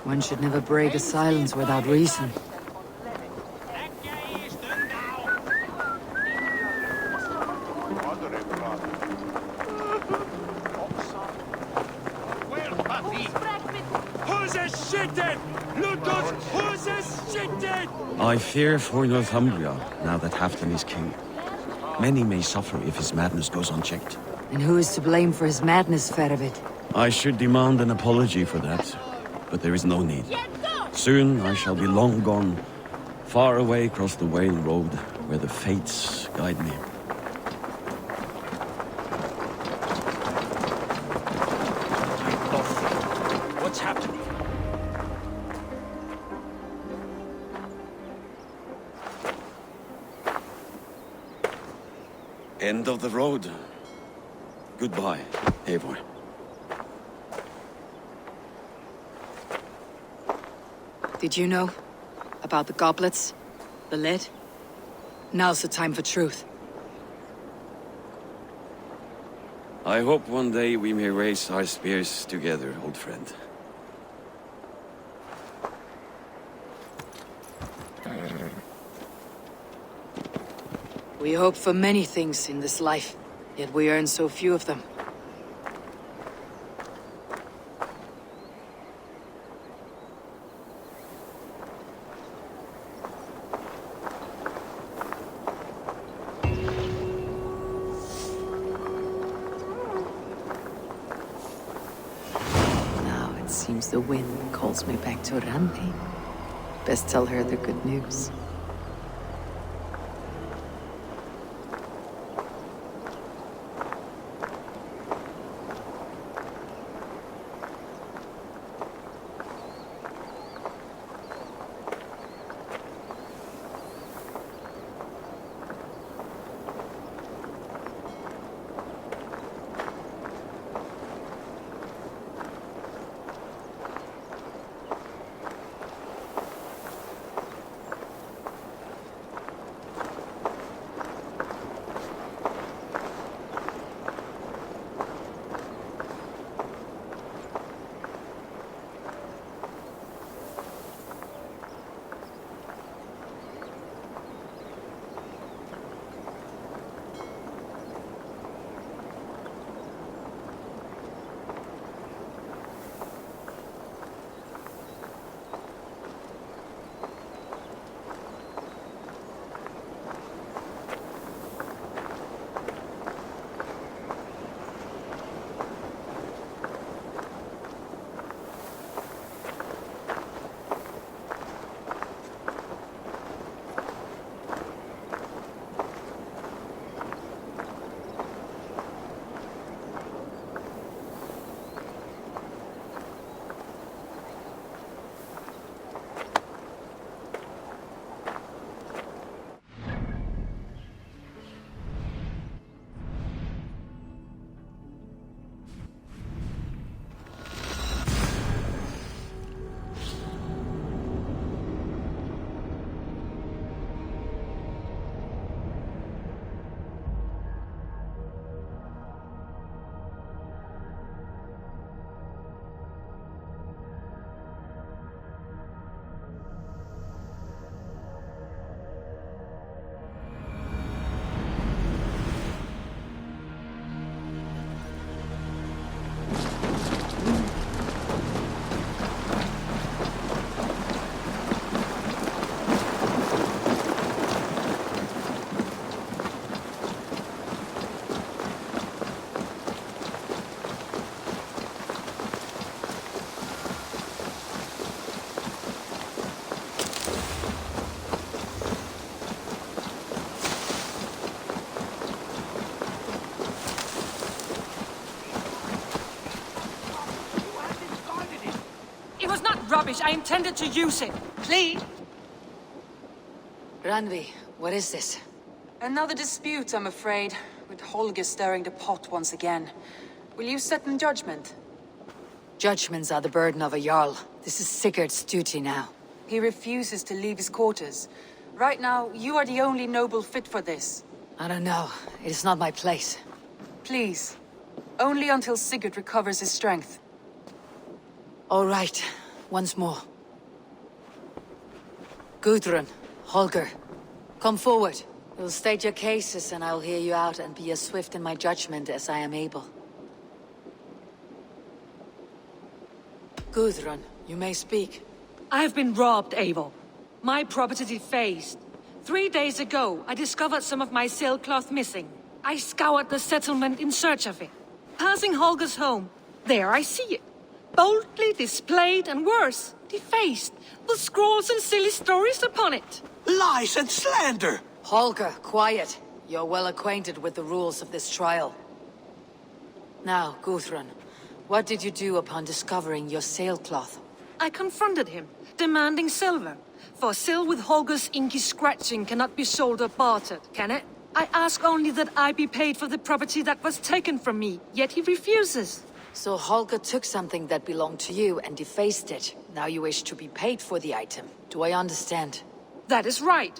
One should never break a silence without reason. I fear for Northumbria, now that Halfdan is king. Many may suffer if his madness goes unchecked. And who is to blame for his madness, Faravid? I should demand an apology for that, but there is no need. Soon I shall be long gone, far away across the Whale Road, where the fates guide me. What's happening? End of the road. Goodbye, Eivor. Did you know about the goblets? The lead? Now's the time for truth. I hope one day we may raise our spears together, old friend. We hope for many things in this life, yet we earn so few of them. Now it seems the wind calls me back to Randi. Best tell her the good news. rubbish. I intended to use it. Please. Ranvi, what is this? Another dispute, I'm afraid, with Holger stirring the pot once again. Will you sit in judgment? Judgments are the burden of a Jarl. This is Sigurd's duty now. He refuses to leave his quarters. Right now, you are the only noble fit for this. I don't know. It is not my place. Please. Only until Sigurd recovers his strength. All right. Once more. Gudrun, Holger, come forward. You will state your cases and I will hear you out and be as swift in my judgment as I am able. Gudrun, you may speak. I have been robbed, Eivor. My property defaced. 3 days ago, I discovered some of my sailcloth missing. I scoured the settlement in search of it. Passing Holger's home, there I see it. Boldly displayed and worse, defaced, with scrawls and silly stories upon it. Lies and slander! Holger, quiet. You're well acquainted with the rules of this trial. Now, Gudrun, what did you do upon discovering your sailcloth? I confronted him, demanding silver. For sil with Holger's inky scratching cannot be sold or bartered, can it? I ask only that I be paid for the property that was taken from me, yet he refuses. So Holger took something that belonged to you and defaced it. Now you wish to be paid for the item. Do I understand? That is right.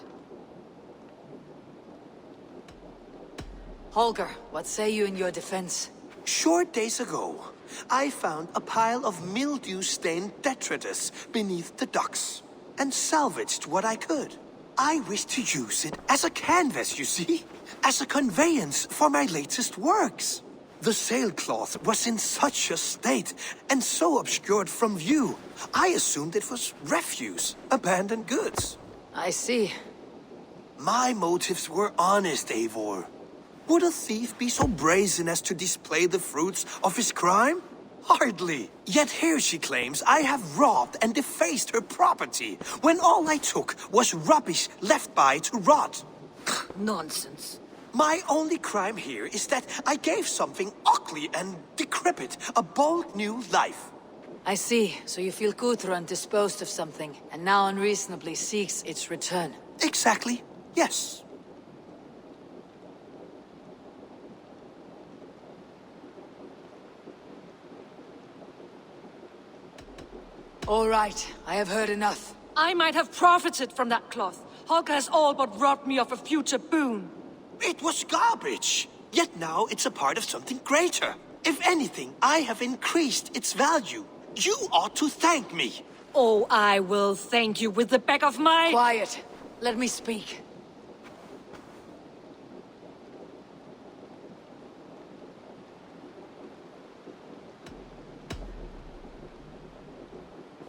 Holger, what say you in your defense? Short days ago, I found a pile of mildew-stained detritus beneath the docks, and salvaged what I could. I wish to use it as a canvas, you see? As a conveyance for my latest works. The sailcloth was in such a state, and so obscured from view, I assumed it was refuse, abandoned goods. I see. My motives were honest, Eivor. Would a thief be so brazen as to display the fruits of his crime? Hardly. Yet here she claims I have robbed and defaced her property, when all I took was rubbish left by to rot. Nonsense. My only crime here is that I gave something ugly and decrepit a bold new life. I see. So you feel Gudrun disposed of something, and now unreasonably seeks its return. Exactly. Yes. All right, I have heard enough. I might have profited from that cloth. Holger has all but robbed me of a future boon. It was garbage. Yet now it's a part of something greater. If anything, I have increased its value. You ought to thank me. Oh, I will thank you with the back of my... Quiet. Let me speak.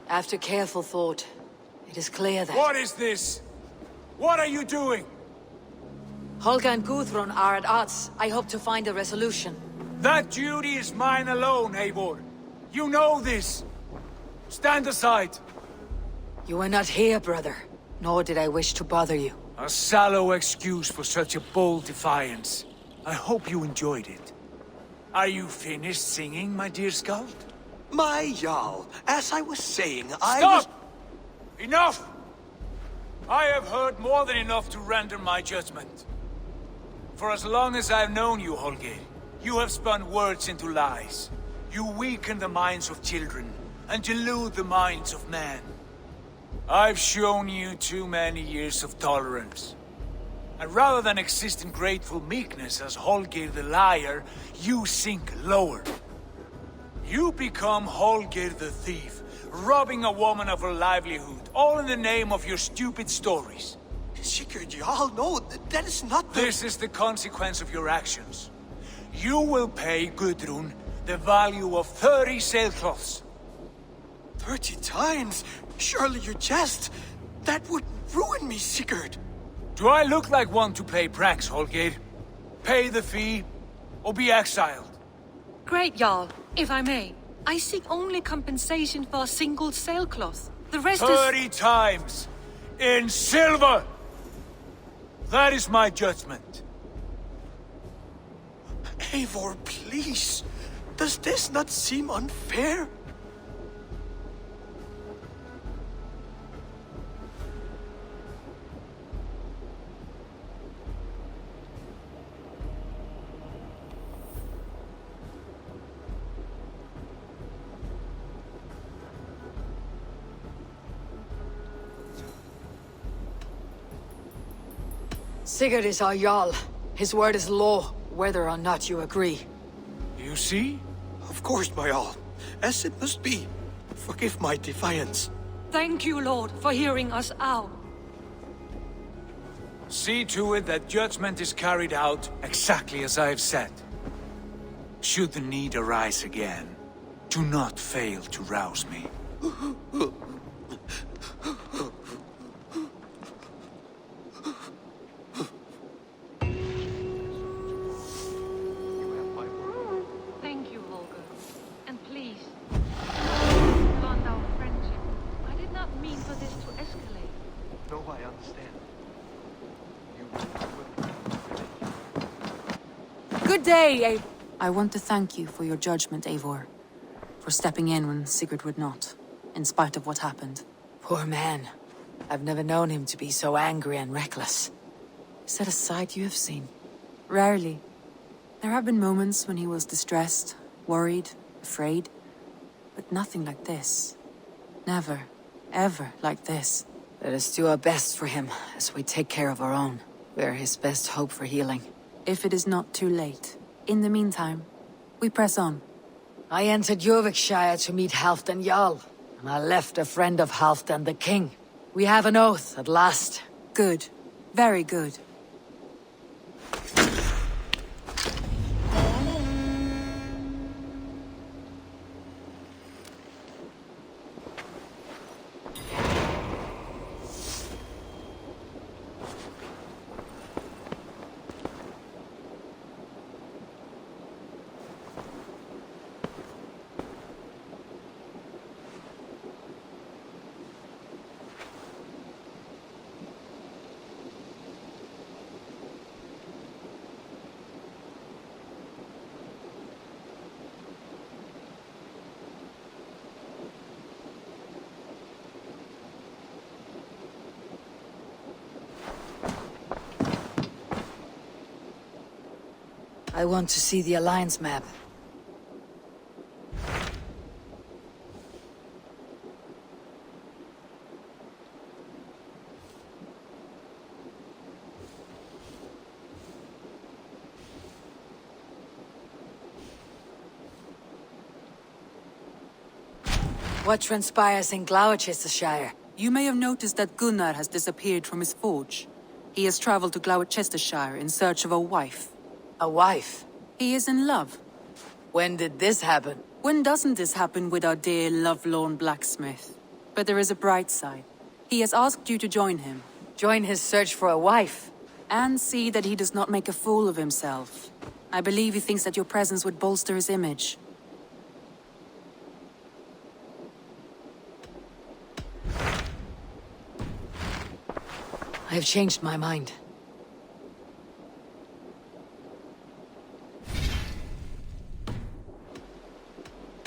After careful thought, it is clear that... What is this? What are you doing? Holger and Gudrun are at odds. I hope to find a resolution. That duty is mine alone, Eivor. You know this. Stand aside. You were not here, brother. Nor did I wish to bother you. A sallow excuse for such a bold defiance. I hope you enjoyed it. Are you finished singing, my dear Skald? My Jarl, as I was saying, Stop! Enough! I have heard more than enough to render my judgment. For as long as I've known you, Holger, you have spun words into lies. You weaken the minds of children, and delude the minds of men. I've shown you too many years of tolerance. And rather than exist in grateful meekness as Holger the liar, you sink lower. You become Holger the thief, robbing a woman of her livelihood, all in the name of your stupid stories. Sigurd, Jarl, no, that is not the... This is the consequence of your actions. You will pay Gudrun the value of 30 sailcloths. 30 times? Surely you jest. That would ruin me, Sigurd. Do I look like one to play pranks, Holger? Pay the fee, or be exiled. Great, Jarl. If I may, I seek only compensation for a single sailcloth. The rest 30 times! In silver! That is my judgment. Eivor, please. Does this not seem unfair? Sigurd is our Jarl. His word is law, whether or not you agree. You see? Of course, my all. As it must be. Forgive my defiance. Thank you, Lord, for hearing us out. See to it that judgment is carried out exactly as I have said. Should the need arise again, do not fail to rouse me. Thank you, Holger. And please, beyond our friendship, I did not mean for this to escalate. No, I understand. Good day, I want to thank you for your judgment, Eivor. For stepping in when Sigurd would not, in spite of what happened. Poor man. I've never known him to be so angry and reckless. Is that a side you have seen? Rarely. There have been moments when he was distressed, worried, afraid. But nothing like this. Never, ever like this. Let us do our best for him, as we take care of our own. We are his best hope for healing. If it is not too late. In the meantime, we press on. I entered Jorvikshire to meet Halfdan Jarl, and I left a friend of Halfdan the King. We have an oath at last. Good. Very good. I want to see the Alliance map. What transpires in Gloucestershire? You may have noticed that Gunnar has disappeared from his forge. He has traveled to Gloucestershire in search of a wife. A wife? He is in love. When did this happen? When doesn't this happen with our dear lovelorn blacksmith? But there is a bright side. He has asked you to join him. Join his search for a wife? And see that he does not make a fool of himself. I believe he thinks that your presence would bolster his image. I have changed my mind.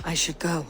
I should go.